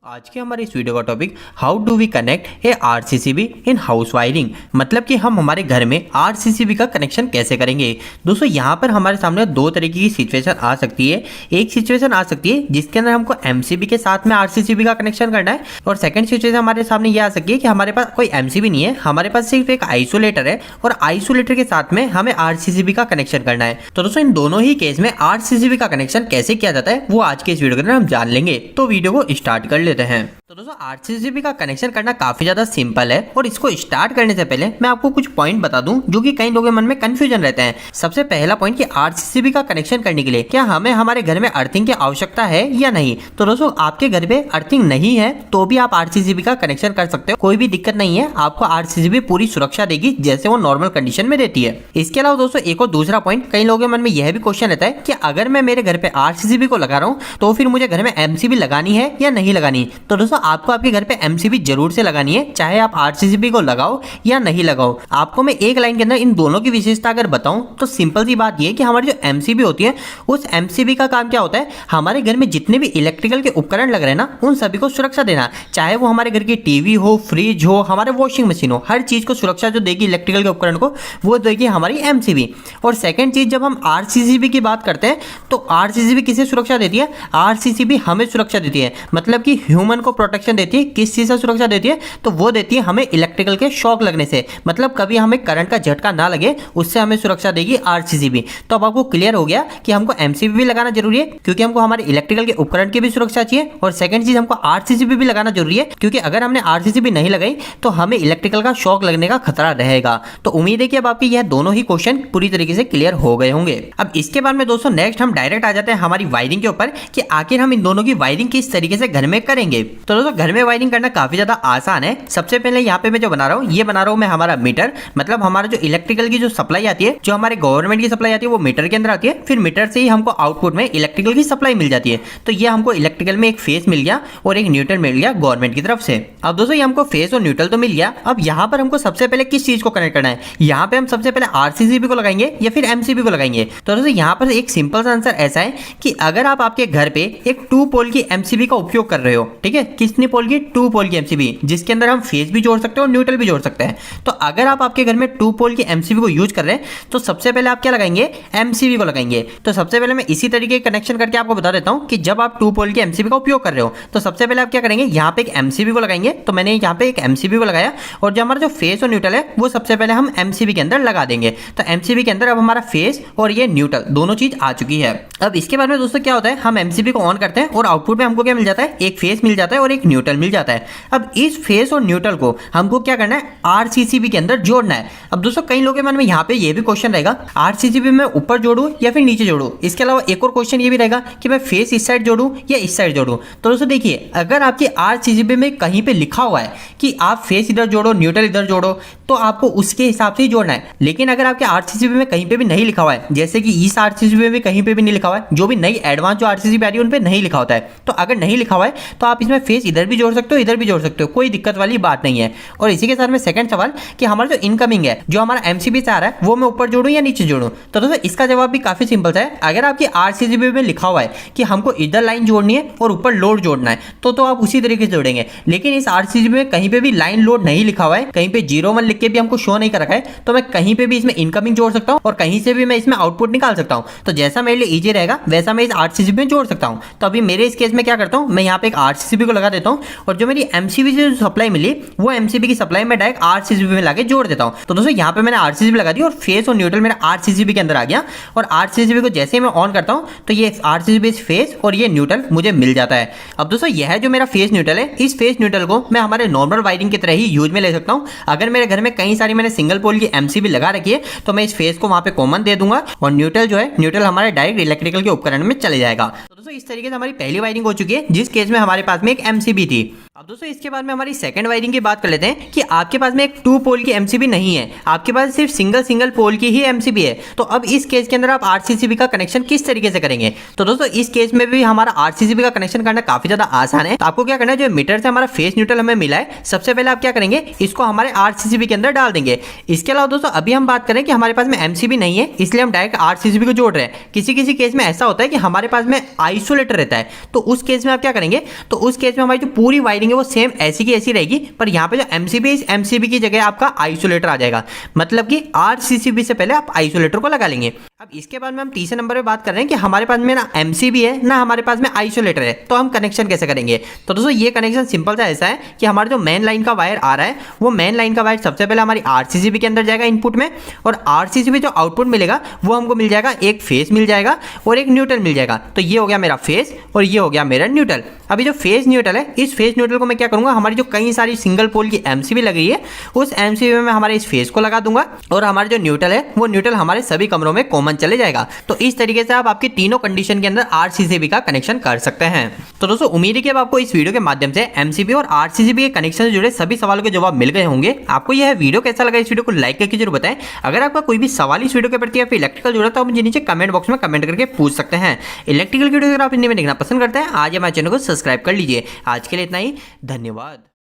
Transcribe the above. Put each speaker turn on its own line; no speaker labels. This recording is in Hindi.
आज के हमारे इस वीडियो का topic how do we connect a RCCB in house wiring. मतलब कि हम हमारे घर में आरसीसीबी का कनेक्शन कैसे करेंगे। दोस्तों यहाँ पर हमारे सामने दो तरीके की सिचुएशन आ सकती है। एक सिचुएशन आ सकती है जिसके अंदर हमको एमसीबी के साथ में आरसीसीबी का कनेक्शन करना है, और सेकंड सिचुएशन हमारे सामने ये आ सकती है कि हमारे पास कोई एमसीबी नहीं है, हमारे पास सिर्फ एक आइसोलेटर है और आइसोलेटर के साथ में हमें आरसीसीबी का कनेक्शन करना है। तो दोस्तों इन दोनों ही केस में आरसीसीबी का कनेक्शन कैसे किया जाता है वो आज के इस वीडियो के अंदर हम जान लेंगे। तो वीडियो को स्टार्ट कर लेते हैं। तो दोस्तों आरसीसीबी का कनेक्शन करना काफी ज्यादा सिंपल है, और इसको स्टार्ट करने से पहले मैं आपको कुछ पॉइंट बता दूं जो कि कई लोगों के मन में कंफ्यूजन रहते हैं। सबसे पहला पॉइंट कि आरसीसीबी का कनेक्शन करने के लिए क्या हमें हमारे घर में अर्थिंग की आवश्यकता है या नहीं। तो दोस्तों आपके घर पे अर्थिंग नहीं है तो भी आप आरसीसीबी का कनेक्शन कर सकते हो, कोई भी दिक्कत नहीं है। आपको आरसीसीबी पूरी सुरक्षा देगी जैसे वो नॉर्मल कंडीशन में देती है। इसके अलावा दोस्तों एक और दूसरा पॉइंट, कई लोगों के मन में यह भी क्वेश्चन रहता है कि अगर मैं मेरे घर पे आरसीसीबी को लगा रहा हूँ तो फिर मुझे घर में एमसीबी लगानी है या नहीं लगानी। तो दोस्तों आपको आपके घर पे एमसीबी जरूर से लगानी है, चाहे आप आरसीसीबी को लगाओ या नहीं लगाओ। आपको मैं एक लाइन के अंदर इन दोनों की विशेषता अगर बताऊं तो सिंपल सी बात ये कि हमारी जो एमसीबी होती है उस एमसीबी का काम क्या होता है, हमारे घर में जितने भी इलेक्ट्रिकल के उपकरण लग रहे हैं ना उन सभी को सुरक्षा देना। चाहे वो हमारे घर की टीवी हो, फ्रिज हो, हमारे वॉशिंग मशीन हो, हर चीज को सुरक्षा जो देगी इलेक्ट्रिकल के उपकरण को वो देगी हमारी एमसीबी। और सेकंड चीज, जब हम आरसीसीबी की बात करते हैं तो आरसीसीबी किसे सुरक्षा देती है, आरसीसीबी हमें सुरक्षा देती है। मतलब कि ह्यूमन को प्रोटेक्शन देती है। किस चीज से सुरक्षा देती है, तो वो देती है हमें इलेक्ट्रिकल के शॉक लगने से, मतलब कभी हमें करंट का झटका ना लगे उससे हमें सुरक्षा देगी आरसीसीबी। तो अब आपको क्लियर हो गया कि हमको एमसीबी भी लगाना जरूरी है क्योंकि हमको हमारे इलेक्ट्रिकल के उपकरण की भी सुरक्षा चाहिए, और सेकंड चीज हमको आरसीसीबी भी लगाना जरूरी है क्योंकि अगर हमने आरसीसीबी नहीं लगाई तो हमें इलेक्ट्रिकल का शॉक लगने का खतरा रहेगा। तो उम्मीद है कि अब आपके यह दोनों ही क्वेश्चन पूरी तरीके से क्लियर हो गए होंगे। अब इसके बाद में दोस्तों नेक्स्ट हम डायरेक्ट आ जाते हैं हमारी वायरिंग के ऊपर कि आखिर हम इन दोनों की वायरिंग किस तरीके से घर में करेंगे। तो दोस्तों घर में वायरिंग करना काफी ज्यादा आसान है। सबसे पहले यहाँ पे मैं जो बना रहा हूँ, ये बना रहा हूँ मैं हमारा मीटर। मतलब हमारा जो इलेक्ट्रिकल की जो सप्लाई आती है, जो हमारे गवर्नमेंट की सप्लाई आती है वो मीटर के अंदर आती है। फिर मीटर से ही हमको आउटपुट में इलेक्ट्रिकल की सप्लाई मिल जाती है। तो ये हमको इलेक्ट्रिकल में एक फेस मिल गया और एक न्यूट्रल मिल गया गवर्नमेंट की तरफ से। अब दोस्तों ये हमको फेस और न्यूट्रल तो मिल गया। अब यहाँ पर हमको सबसे पहले किस चीज को कनेक्ट करना है, यहाँ पे हम सबसे पहले आरसीसीबी को लगाएंगे या फिर एमसीबी को लगाएंगे। तो दोस्तों यहाँ पर एक सिंपल सा आंसर ऐसा है कि अगर आप आपके घर पे एक 2 पोल की एमसीबी का उपयोग कर रहे हो, ठीक है, कितनी पोल की, 2 पोल की एमसीबी, जिसके अंदर हम फेस भी जोड़ सकते हैं और न्यूट्रल भी जोड़ सकते हैं। तो अगर आप आपके घर में 2 पोल की एमसीबी को यूज कर रहे हैं तो सबसे पहले आप क्या लगाएंगे, एमसीबी को लगाएंगे। तो सबसे पहले मैं इसी तरीके कनेक्शन करके आपको बता देता हूं कि जब आप 2 पोल की एमसीबी का उपयोग कर रहे हो तो सबसे पहले आप क्या करेंगे, यहाँ पे एक एमसीबी को लगाएंगे। तो मैंने यहाँ पे एक एमसीबी को लगाया और जो हमारा जो फेस और न्यूट्रल है वो सबसे पहले हम एमसीबी के अंदर लगा देंगे। तो एमसीबी के अंदर अब हमारा फेस और ये न्यूट्रल दोनों चीज आ चुकी है। अब इसके बाद में दोस्तों क्या होता है, हम एमसीबी को ऑन करते हैं और आउटपुट में हमको क्या मिल जाता है, एक फेस मिल जाता है और एक न्यूट्रल मिल जाता है। अब इस फेस और न्यूट्रल को हमको क्या करना है, आरसीसीबी के अंदर जोड़ना है। अब दोस्तों कई लोगों के मन में यहाँ पे ये भी क्वेश्चन रहेगा, आरसीसीबी में ऊपर जोड़ूं या फिर नीचे जोड़ूं। इसके अलावा एक और क्वेश्चन ये भी रहेगा कि मैं फेस इस साइड जोड़ूं या इस साइड जोड़ूं। तो दोस्तों देखिए, अगर आपकी आरसीसीबी में कहीं पे लिखा हुआ है कि आप फेस इधर जोड़ो, न्यूट्रल इधर जोड़ो, तो आपको उसके हिसाब से ही जोड़ना है। लेकिन अगर आपके आरसीसीबी में कहीं पे भी नहीं लिखा हुआ है, जैसे कि इस आरसीसीबी में भी कहीं पे भी नहीं लिखा हुआ है, जो भी नई एडवांस जो आरसीसीबी आ रही है उन पे नहीं लिखा होता है, तो अगर नहीं लिखा हुआ है तो आप इसमें फेस इधर भी जोड़ सकते हो, इधर भी जोड़ सकते हो, कोई दिक्कत वाली बात नहीं है। और इसी के साथ में सेकंड सवाल कि हमारा जो इनकमिंग है, जो हमारा एमसीबी से आ रहा है, वो मैं ऊपर जोड़ूं या नीचे जोड़ूं। तो दोस्तों इसका जवाब भी काफी सिंपल है। अगर आपकी आरसीसीबी में लिखा हुआ है कि हमको इधर लाइन जोड़नी है और ऊपर लोड जोड़ना है तो आप उसी तरीके से जोड़ेंगे। लेकिन इस आरसीसीबी में कहीं पे भी लाइन लोड नहीं लिखा हुआ है, कहीं पे 01 लिख के भी हमको शो नहीं कर रखा है, तो मैं कहीं पे भी इसमें इनकमिंग जोड़ सकता हूं और कहीं से भी मैं इसमें आउटपुट निकाल सकता हूं। तो जैसा मेरे लिए इजी रहेगा वैसा मैं इस आरसीसीबी में जोड़ सकता हूं। तो अभी मेरे इस केस में क्या करता हूं, मैं यहाँ पे एक आरसीसीबी को लगा देता हूं और जो मेरी एमसीबी से सप्लाई मिली वो एमसीबी की सप्लाई में डायरेक्ट आरसीसीबी में लाके जोड़ देता हूं। तो दोस्तों यहाँ पे मैंने आरसीसीबी लगा दी और फेस और न्यूट्रल मेरा आरसीसीबी के अंदर आ गया। और आरसीसीबी को जैसे ही मैं ऑन करता हूं तो ये आरसीसीबी फेस और ये न्यूट्रल मुझे मिल जाता है। अब दोस्तों यह जो मेरा फेस न्यूट्रल है, इस फेस न्यूट्रल को मैं हमारे नॉर्मल वायरिंग की तरह ही यूज में ले सकता हूं। अगर मेरे घर में कई सारी मैंने सिंगल पोल की एमसीबी लगा रखी है तो मैं इस फेस को वहां पे कॉमन दे दूंगा और न्यूट्रल जो है, न्यूट्रल हमारे डायरेक्ट इलेक्ट्रिकल के उपकरण में चले जाएगा। तो दोस्तों इस तरीके से हमारी पहली वायरिंग हो चुकी है जिस केस में हमारे पास में एक एमसीबी थी। अब दोस्तों इसके बाद में हमारी सेकंड वायरिंग की बात कर लेते हैं कि आपके पास में एक 2 पोल की एमसीबी नहीं है, आपके पास सिर्फ सिंगल पोल की ही एमसीबी है। तो अब इस केस के अंदर आप आरसीसीबी का कनेक्शन किस तरीके से करेंगे? तो दोस्तों इस केस में भी हमारा आरसीसीबी का कनेक्शन करना काफी ज्यादा आसान है। तो आपको क्या करना है, जो मीटर से हमारा फेस न्यूट्रल हमें मिला है, सबसे पहले आप क्या करेंगे, इसको हमारे आरसीसीबी के अंदर डाल देंगे। इसके अलावा दोस्तों अभी हम बात करें कि हमारे पास में एमसीबी नहीं है, इसलिए हम डायरेक्ट आरसीसीबी को जोड़ रहे हैं। किसी किसी केस में ऐसा होता है कि हमारे पास में आइसोलेटर रहता है, तो उस केस में आप क्या करेंगे, तो उस केस में हमारी जो पूरी वायरिंग है वो सेम ऐसी की ऐसी रहेगी, पर यहाँ पे जो एमसीबी है, इस एमसीबी की जगह आपका आइसोलेटर आ जाएगा। मतलब कि आरसीसीबी से पहले आप आइसोलेटर को लगा लेंगे। अब इसके बाद में हम तीसरे नंबर पे बात कर रहे हैं कि हमारे पास में ना एमसीबी है ना हमारे पास में आइसोलेटर है, तो हम कनेक्शन कैसे करेंगे? तो दोस्तों ये कनेक्शन सिंपल सा ऐसा है कि हमारा जो मेन लाइन का वायर आ रहा है, वो मेन लाइन का वायर सबसे पहले हमारी आरसीसीबी के अंदर जाएगा इनपुट में, और आरसीसीबी जो आउटपुट मिलेगा वो हमको मिल जाएगा, एक फेस मिल जाएगा और एक न्यूट्रल मिल जाएगा। तो ये हो गया मेरा फेस और ये हो गया मेरा न्यूट्रल। अभी जो फेस न्यूट्रल है, इस फेस न्यूट्रल को मैं क्या करूंगा, हमारी जो कई सारी सिंगल पोल की एमसीबी लग रही है, उस एमसीबी में हमारे इस फेस को लगा दूंगा, और हमारा जो न्यूट्रल है वो न्यूट्रल हमारे सभी कमरों में कॉमन चले जाएगा। तो इस तरीके से आप आपकी तीनों कंडीशन के अंदर आरसीसीबी का कनेक्शन कर सकते हैं। तो दोस्तों उम्मीद है कि अब आपको इस वीडियो के माध्यम से एमसीबी और आरसीसीबी के कनेक्शन से जुड़े सभी सवालों के जवाब मिल गए होंगे। आपको यह वीडियो कैसा लगा, इस वीडियो को लाइक करके जरूर बताएं। अगर आपका कोई भी सवाल इस वीडियो के प्रति या फिर इलेक्ट्रिकल जुड़ा, तो आप मुझे नीचे कमेंट बॉक्स में कमेंट करके पूछ सकते हैं। इलेक्ट्रिकल वीडियो अगर आप हिंदी में देखना पसंद करते हैं, आज हमारे चैनल को सब्सक्राइब कर लीजिए। आज के लिए इतना ही, धन्यवाद।